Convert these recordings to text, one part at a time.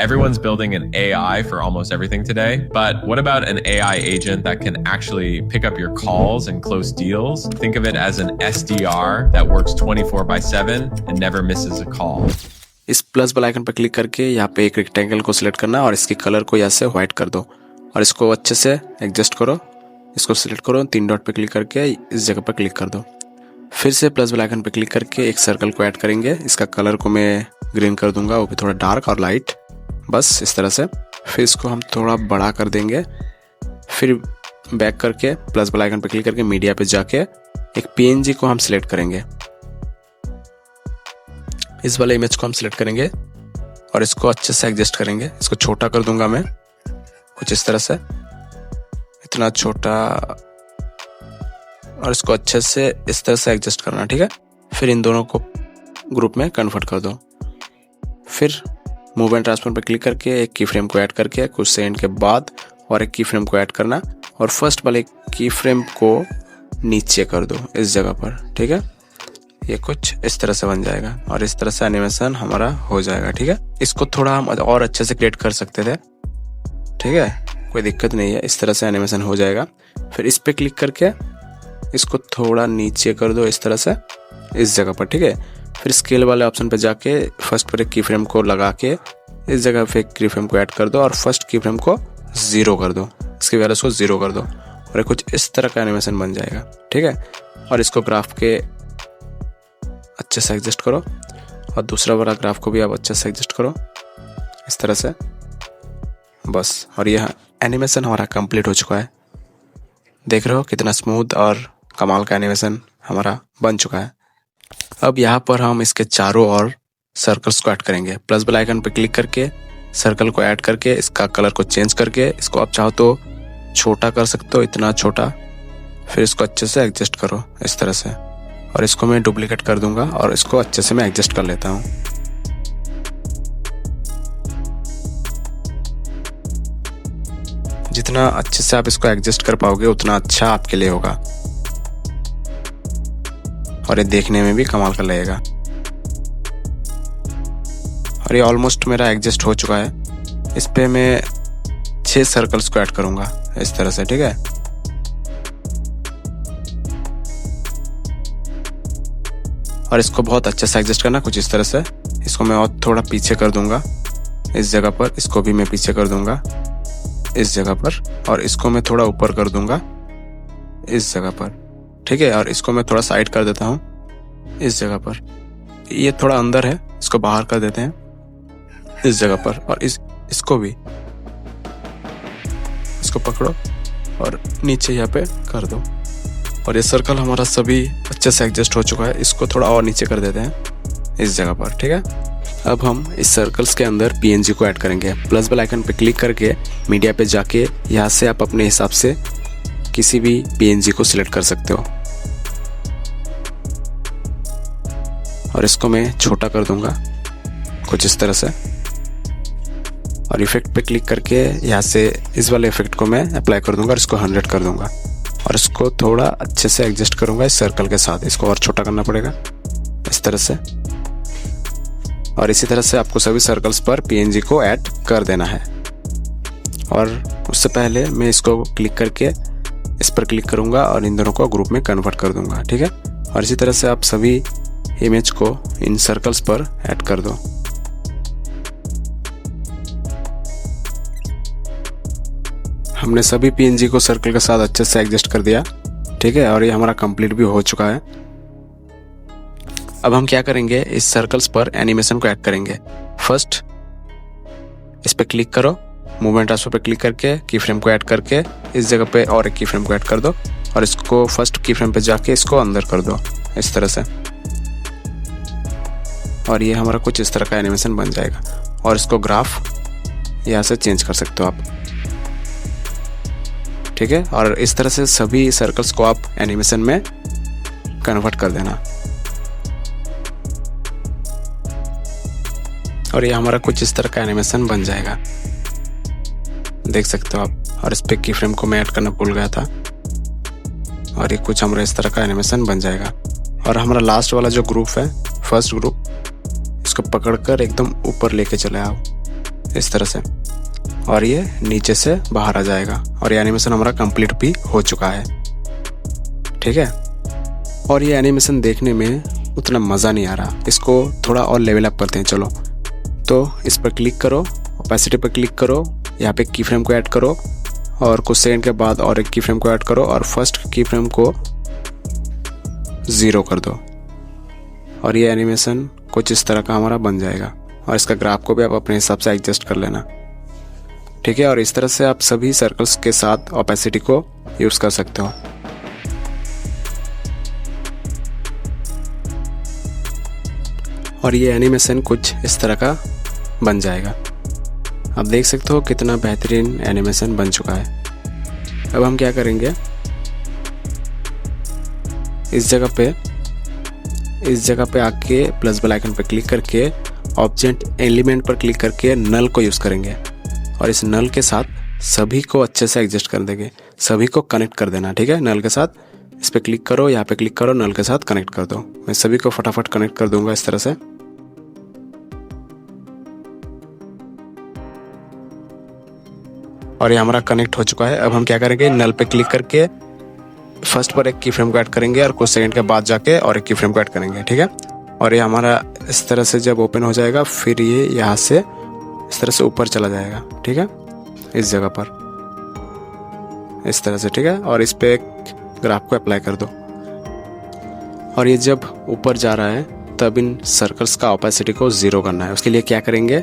Everyone's building an AI for almost everything today, but what about an AI agent that can actually pick up your calls and close deals? Think of it as an SDR that works 24/7 and never misses a call. इस plus वाला icon पर click करके यहाँ पे एक rectangle को select करना और इसकी कलर को यहाँ से व्हाइट कर दो और इसको अच्छे से एडजस्ट करो। इसको सिलेक्ट करो, 3 डॉट पे क्लिक करके इस जगह पर क्लिक कर दो। फिर से प्लस वाला आइकन पे क्लिक करके एक सर्कल को ऐड करेंगे। इसका कलर को मैं ग्रीन कर दूंगा, वो भी थोड़ा डार्क और लाइट, बस इस तरह से। फिर इसको हम थोड़ा बड़ा कर देंगे। फिर बैक करके प्लस वाला आइकन पे क्लिक करके मीडिया पे जाके एक PNG को हम सिलेक्ट करेंगे। इस वाले इमेज को हम सिलेक्ट करेंगे और इसको अच्छे से एडजस्ट करेंगे। इसको छोटा कर दूंगा मैं कुछ इस तरह से, इतना छोटा, और इसको अच्छे से इस तरह से एडजस्ट करना, ठीक है। फिर इन दोनों को ग्रुप में कन्वर्ट कर दो। फिर मूव एंड ट्रांसफॉर्म पे क्लिक करके एक की फ्रेम को ऐड करके कुछ सेकंड के बाद और एक की फ्रेम को ऐड करना और फर्स्ट वाले की फ्रेम को नीचे कर दो इस जगह पर, ठीक है। ये कुछ इस तरह से बन जाएगा और इस तरह से एनिमेशन हमारा हो जाएगा, ठीक है। इसको थोड़ा हम और अच्छे से क्रिएट कर सकते थे, ठीक है, कोई दिक्कत नहीं है। इस तरह से एनिमेशन हो जाएगा। फिर इस पे क्लिक करके इसको थोड़ा नीचे कर दो इस तरह से इस जगह पर, ठीक है। फिर स्केल वाले ऑप्शन पे जाके फर्स्ट पर एक की फ्रेम को लगा के इस जगह पे एक की फ्रेम को ऐड कर दो और फर्स्ट की फ्रेम को 0 कर दो, इसकी वैल्यू को 0 कर दो और कुछ इस तरह का एनिमेशन बन जाएगा, ठीक है। और इसको ग्राफ के अच्छे से एडजस्ट करो और दूसरा वाला ग्राफ को भी आप अच्छे से एडजस्ट करो इस तरह से, बस। और यह एनिमेशन हमारा कंप्लीट हो चुका है। देख रहे हो कितना स्मूथ और कमाल का एनिमेशन हमारा बन चुका है। अब यहाँ पर हम इसके चारों ओर सर्कल्स को ऐड करेंगे। प्लस वाला आइकन पे क्लिक करके सर्कल को ऐड करके इसका कलर को चेंज करके इसको आप चाहो तो छोटा कर सकते हो, इतना छोटा। फिर इसको अच्छे से एडजस्ट करो इस तरह से और इसको मैं डुप्लीकेट कर दूंगा और इसको अच्छे से मैं एडजस्ट कर लेता हूँ। जितना अच्छे से आप इसको एडजस्ट कर पाओगे उतना अच्छा आपके लिए होगा और ये देखने में भी कमाल का लगेगा। और ये ऑलमोस्ट मेरा एडजस्ट हो चुका है। इस पे मैं 6 सर्कल्स को ऐड करूंगा इस तरह से, ठीक है। और इसको बहुत अच्छे से एडजस्ट करना कुछ इस तरह से। इसको मैं और थोड़ा पीछे कर दूंगा इस जगह पर, इसको भी मैं पीछे कर दूंगा इस जगह पर और इसको मैं थोड़ा ऊपर कर दूंगा इस जगह पर, ठीक है। और इसको मैं थोड़ा साइड कर देता हूँ इस जगह पर। ये थोड़ा अंदर है, इसको बाहर कर देते हैं इस जगह पर। और इसको भी इसको पकड़ो और नीचे यहाँ पे कर दो। और ये सर्कल हमारा सभी अच्छे से एडजस्ट हो चुका है। इसको थोड़ा और नीचे कर देते हैं इस जगह पर, ठीक है। अब हम इस सर्कल्स के अंदर PNG को ऐड करेंगे। प्लस वाला आइकन पे क्लिक करके मीडिया पे जाके यहाँ से आप अपने हिसाब से किसी भी PNG को सिलेक्ट कर सकते हो और इसको मैं छोटा कर दूंगा कुछ इस तरह से। और इफेक्ट पे क्लिक करके यहाँ से इस वाले इफेक्ट को मैं अप्लाई कर दूंगा और इसको 100 कर दूंगा और इसको थोड़ा अच्छे से एडजस्ट करूंगा इस सर्कल के साथ। इसको और छोटा करना पड़ेगा इस तरह से। और इसी तरह से आपको सभी सर्कल्स पर PNG को ऐड कर देना है। और उससे पहले मैं इसको क्लिक करके इस पर क्लिक करूंगा और इन दोनों को ग्रुप में कन्वर्ट कर दूंगा, ठीक है। और इसी तरह से आप सभी इमेज को इन सर्कल्स पर ऐड कर दो। हमने सभी PNG को सर्कल के साथ अच्छे से एडजस्ट कर दिया, ठीक है। और ये हमारा कंप्लीट भी हो चुका है। अब हम क्या करेंगे, इस सर्कल्स पर एनिमेशन को ऐड करेंगे। फर्स्ट इस पे क्लिक करो, मूवमेंट ट्रांसफर पे क्लिक करके की फ्रेम को ऐड करके इस जगह पे और एक की फ्रेम को ऐड कर दो और इसको फर्स्ट की फ्रेम पे जाके इसको अंदर कर दो इस तरह से। और ये हमारा कुछ इस तरह का एनिमेशन बन जाएगा। और इसको ग्राफ यहाँ से चेंज कर सकते हो आप, ठीक है। और इस तरह से सभी सर्कल्स को आप एनिमेशन में कन्वर्ट कर देना। और ये हमारा कुछ इस तरह का एनिमेशन बन जाएगा, देख सकते हो आप। और इस पे की फ्रेम को मैं ऐड करना भूल गया था और ये कुछ हमारा इस तरह का एनिमेशन बन जाएगा। और हमारा लास्ट वाला जो ग्रुप है, फर्स्ट ग्रुप, इसको पकड़कर एकदम ऊपर लेके चले आओ इस तरह से, और ये नीचे से बाहर आ जाएगा और ये एनिमेशन हमारा कंप्लीट भी हो चुका है। ठीक है, और ये एनिमेशन देखने में उतना मज़ा नहीं आ रहा, इसको थोड़ा और लेवल अप करते हैं। चलो, तो इस पर क्लिक करो, ओपेसिटी पर क्लिक करो, यहाँ पे की फ्रेम को ऐड करो और कुछ सेकंड के बाद और एक की फ्रेम को ऐड करो और फर्स्ट की फ्रेम को 0 कर दो और ये एनिमेशन कुछ इस तरह का हमारा बन जाएगा। और इसका ग्राफ को भी आप अपने हिसाब से एडजस्ट कर लेना। ठीक है, और इस तरह से आप सभी सर्कल्स के साथ ओपेसिटी को यूज़ कर सकते हो। और ये एनिमेशन कुछ इस तरह का बन जाएगा। आप देख सकते हो कितना बेहतरीन एनिमेशन बन चुका है। अब हम क्या करेंगे, इस जगह पे आके प्लस बेल आइकन पर क्लिक करके ऑब्जेक्ट एलिमेंट पर क्लिक करके नल को यूज़ करेंगे और इस नल के साथ सभी को अच्छे से एडजस्ट कर देंगे, सभी को कनेक्ट कर देना। ठीक है, नल के साथ इस पर क्लिक करो, यहाँ पे क्लिक करो, नल के साथ कनेक्ट कर दो। मैं सभी को फटाफट कनेक्ट कर दूंगा इस तरह से। और ये हमारा कनेक्ट हो चुका है। अब हम क्या करेंगे, नल पे क्लिक करके फर्स्ट पर एक की फ्रेम को ऐड करेंगे और कुछ सेकंड के बाद जाके और एक की फ्रेम को ऐड करेंगे। ठीक है, और ये हमारा इस तरह से जब ओपन हो जाएगा फिर ये यहाँ से इस तरह से ऊपर चला जाएगा। ठीक है, इस जगह पर इस तरह से। ठीक है, और इस पे एक ग्राफ को अप्लाई कर दो और ये जब ऊपर जा रहा है तब इन सर्कल्स का ओपेसिटी को 0 करना है। उसके लिए क्या करेंगे,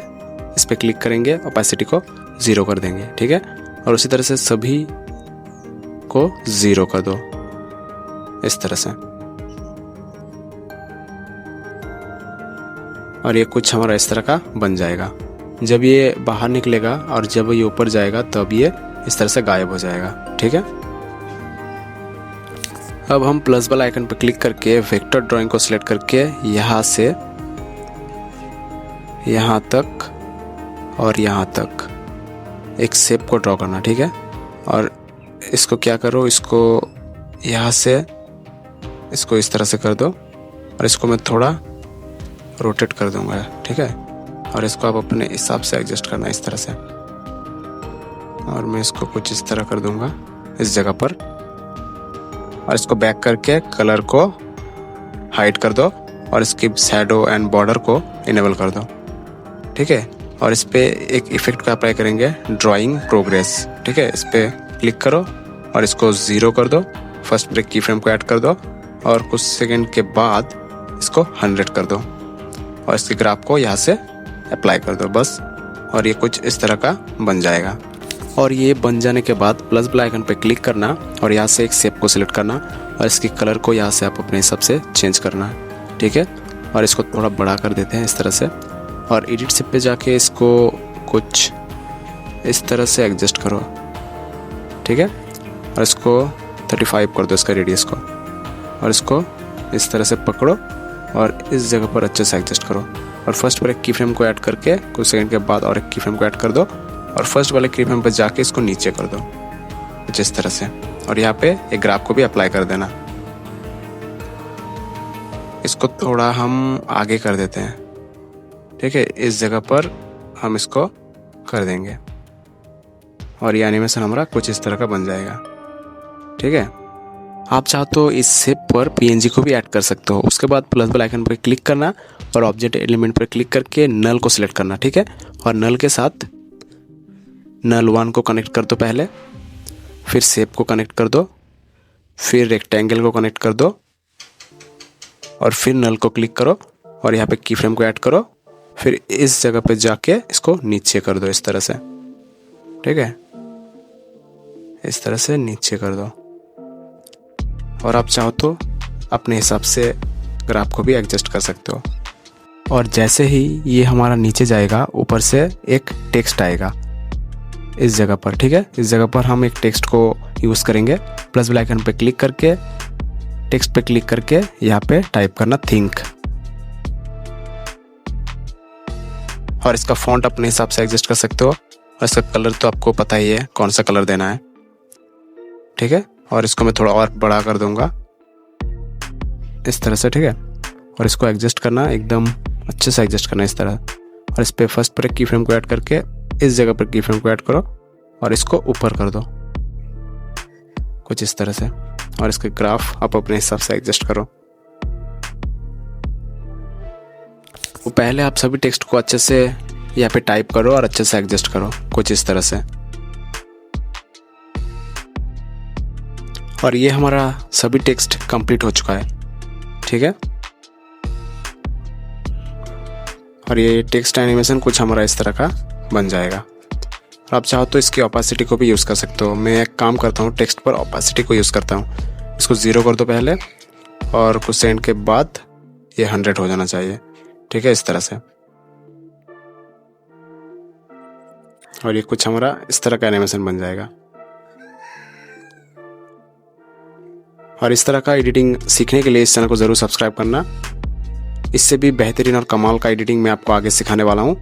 इस पे क्लिक करेंगे, ओपेसिटी को 0 कर देंगे। ठीक है, और उसी तरह से सभी को 0 कर दो इस तरह से। और ये कुछ हमारा इस तरह का बन जाएगा। जब ये बाहर निकलेगा और जब ये ऊपर जाएगा तब ये इस तरह से गायब हो जाएगा। ठीक है, अब हम प्लस वाला आइकन पर क्लिक करके वेक्टर ड्राइंग को सिलेक्ट करके यहाँ से यहाँ तक और यहाँ तक एक शेप को ड्रॉ करना। ठीक है, और इसको क्या करो, इसको यहाँ से इसको इस तरह से कर दो और इसको मैं थोड़ा रोटेट कर दूंगा। ठीक है, और इसको आप अपने हिसाब से एडजस्ट करना इस तरह से। और मैं इसको कुछ इस तरह कर दूंगा इस जगह पर और इसको बैक करके कलर को हाइड कर दो और इसकी शैडो एंड बॉर्डर को इनेबल कर दो। ठीक है, और इस पे एक इफेक्ट को अप्लाई करेंगे, ड्राइंग प्रोग्रेस। ठीक है, इस पे क्लिक करो और इसको 0 कर दो, फर्स्ट ब्रेक की फ्रेम को ऐड कर दो और कुछ सेकंड के बाद इसको 100 कर दो और इसके ग्राफ को यहाँ से अप्लाई कर दो बस। और ये कुछ इस तरह का बन जाएगा। और ये बन जाने के बाद प्लस बेल आइकन पे क्लिक करना और यहाँ से एक शेप को सिलेक्ट करना और इसकी कलर को यहाँ से आप अपने हिसाब से चेंज करना। ठीक है, और इसको थोड़ा बड़ा कर देते हैं इस तरह से और एडिट शेप पे जाके इसको कुछ इस तरह से एडजस्ट करो। ठीक है, और इसको 35 कर दो इसका रेडियस को और इसको इस तरह से पकड़ो और इस जगह पर अच्छे से एडजस्ट करो और फर्स्ट पर एक की फ्रेम को ऐड करके कुछ सेकंड के बाद और एक की फ्रेम को ऐड कर दो और फर्स्ट वाले की फ्रेम पर जाके इसको नीचे कर दो कुछ इस तरह से। और यहाँ पे एक ग्राफ को भी अप्लाई कर देना। इसको थोड़ा हम आगे कर देते हैं। ठीक है, इस जगह पर हम इसको कर देंगे और ये एनिमेशन हमारा कुछ इस तरह का बन जाएगा। ठीक है, आप चाहो तो इस शेप पर पीएनजी को भी ऐड कर सकते हो। उसके बाद प्लस बेल आइकन पर क्लिक करना और ऑब्जेक्ट एलिमेंट पर क्लिक करके नल को सिलेक्ट करना। ठीक है, और नल के साथ नल 1 को कनेक्ट कर दो पहले, फिर शेप को कनेक्ट कर दो, फिर रेक्टेंगल को कनेक्ट कर दो और फिर नल को क्लिक करो और यहाँ पे की फ्रेम को ऐड करो, फिर इस जगह पे जाके इसको नीचे कर दो इस तरह से। ठीक है, इस तरह से नीचे कर दो और आप चाहो तो अपने हिसाब से ग्राफ को भी एडजस्ट कर सकते हो। और जैसे ही ये हमारा नीचे जाएगा ऊपर से एक टेक्स्ट आएगा इस जगह पर। ठीक है, इस जगह पर हम एक टेक्स्ट को यूज़ करेंगे। प्लस बेल आइकन पे क्लिक करके टेक्स्ट पे क्लिक करके यहाँ पे टाइप करना थिंक और इसका फॉन्ट अपने हिसाब से एडजस्ट कर सकते हो और इसका कलर तो आपको पता ही है कौन सा कलर देना है। ठीक है, और इसको मैं थोड़ा और बड़ा कर दूंगा इस तरह से। ठीक है, और इसको एडजस्ट करना एकदम अच्छे से एडजस्ट करना इस तरह और इस पे फर्स्ट पर एक की फ्रेम को ऐड करके इस जगह पर की फ्रेम को ऐड करो और इसको ऊपर कर दो कुछ इस तरह से, और इसके ग्राफ आप अपने हिसाब से एडजस्ट करो। तो पहले आप सभी टेक्स्ट को अच्छे से यहाँ पे टाइप करो और अच्छे से एडजस्ट करो कुछ इस तरह से। और ये हमारा सभी टेक्स्ट कंप्लीट हो चुका है, ठीक है। और ये टेक्स्ट एनिमेशन कुछ हमारा इस तरह का बन जाएगा। और आप चाहो तो इसकी ओपेसिटी को भी यूज़ कर सकते हो। मैं एक काम करता हूँ, टेक्स्ट पर ओपेसिटी को यूज़ करता हूँ। इसको 0 कर दो पहले, और कुछ सेकंड के बाद ये 100 हो जाना चाहिए, ठीक है, इस तरह से। और ये कुछ हमारा इस तरह का एनिमेशन बन जाएगा। और इस तरह का एडिटिंग सीखने के लिए इस चैनल को ज़रूर सब्सक्राइब करना। इससे भी बेहतरीन और कमाल का एडिटिंग मैं आपको आगे सिखाने वाला हूँ।